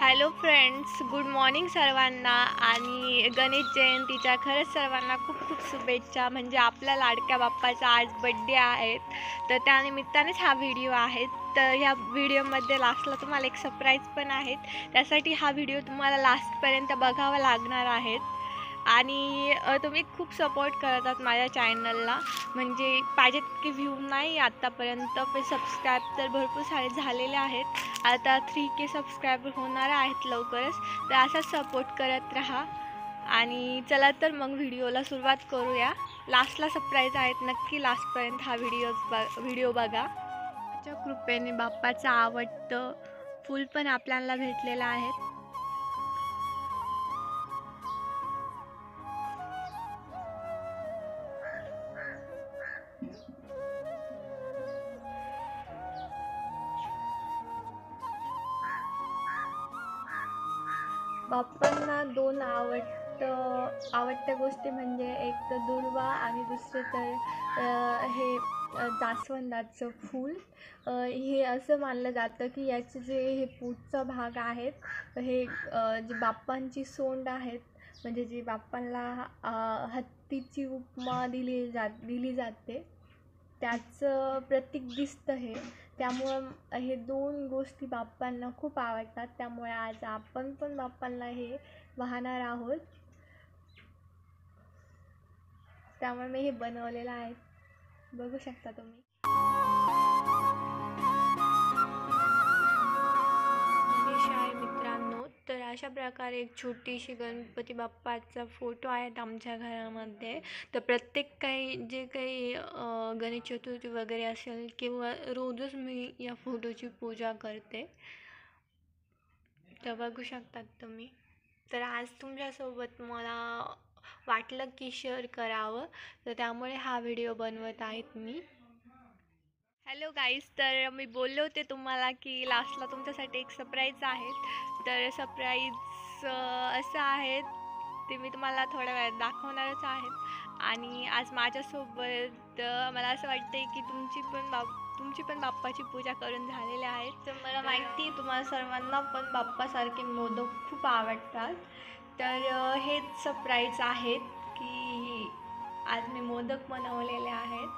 Hello friends, good morning सर्वांना. आणि गणेश जयंतीच्या खरंच सर्वांना खूप खूप शुभेच्छा. म्हणजे आपल्या लाडक्या बाप्पाचा आज बड्डे आहे, तर त्यानिमित्तानेच हा व्हिडिओ आहे. तर ह्या व्हिडिओमध्ये लास्टला तुम्हाला एक सरप्राईज पण आहे, त्यासाठी हा व्हिडिओ तुम्हाला लास्टपर्यंत बघावा लागणार आहे. आणि तुम्ही खूप सपोर्ट करतात माझ्या चॅनलला. म्हणजे पाहिजे की व्ह्यू नाही आत्तापर्यंत, पण सबस्क्राईब तर भरपूर सारे झालेले आहेत. आता 3K सबस्क्रायबर होणार आहेत लवकरच. तर असाच सपोर्ट करत राहा. आणि चला तर मग व्हिडिओला सुरुवात करूया. लास्टला सरप्राईज आहेत, नक्की लास्टपर्यंत हा व्हिडिओ बघा. त्याच्या कृपेने बाप्पाचं आवडतं फूल पण आपल्याला भेटलेलं आहे. बाप्पांना दोन आवडत्या गोष्टी म्हणजे एक तर दुर्वा आणि दुसरे तर जास्वंदाचं फूल. हे असं मानलं जातं की याचे जे हे पुढचा भाग आहेत, हे जी बाप्पांची सोंड आहेत, म्हणजे जी बाप्पांना हत्तीची उपमा दिली जाते, त्याचं प्रतीक दिसतं हे. त्यामुळं हे दोन गोष्टी बाप्पांना खूप आवडतात. त्यामुळे आज आपण पण बाप्पांना हे वाहणार आहोत. त्यामुळे मी हे बनवलेलं आहे, बघू शकता तुम्ही. आहे मित्रांनो, तर अशा प्रकारे एक छोटीशी गणपती बाप्पाचा फोटो आहेत आमच्या घरामध्ये. तर प्रत्येक जे काही गणेश चतुर्थी वगैरे असेल किंवा रोजच मी या फोटोची पूजा करते. तर बघू शकतात तुम्ही. तर आज तुमच्यासोबत मला वाटलं की शेअर करावं, तर त्यामुळे हा व्हिडिओ बनवत आहेत मी. हॅलो गाईज, तर मी बोलले होते तुम्हाला की लास्टला तुमच्यासाठी एक सरप्राईज आहे. तर सरप्राईज असं आहे, ते मी तुम्हाला थोड्या वेळात दाखवणारच आहेत. आणि आज माझ्यासोबत मला असं वाटतं की तुमची पण बाप्पाची पूजा करून झालेली आहे. तर मला माहिती आहे तुम्हाला सर्वांना पण बाप्पासारखे मोदक खूप आवडतात. तर हेच सरप्राईज आहेत की आज मी मोदक बनवलेले आहेत.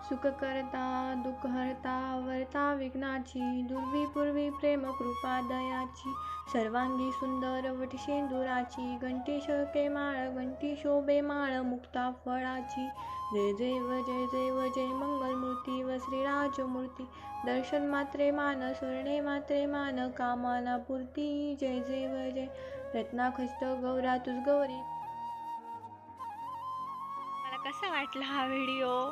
सुख करता दुःख हरता वरता विघ्नाची, दुर्वी पूर्वी प्रेम कृपा दयाची, सर्वांगी सुंदर वटी शेंदुराची, घंटी शोके माळ घंटी शोभे माळ मुक्ता फळाची, जय जय व जय जय व जय मंगलमूर्ती व श्रीराजमूर्ती, दर्शन मात्रे मान स्वर्णे मात्रे मान, कामाना पूर्ती, जय जय व जय रत्नाखचित गौरा तुझ गौरी. मला कसा वाटला हा व्हिडिओ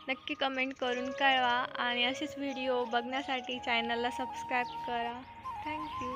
नक्की कमेंट करून कळवा. आणि असेच व्हिडिओ बघण्यासाठी चॅनलला सबस्क्राईब करा. थँक्यू.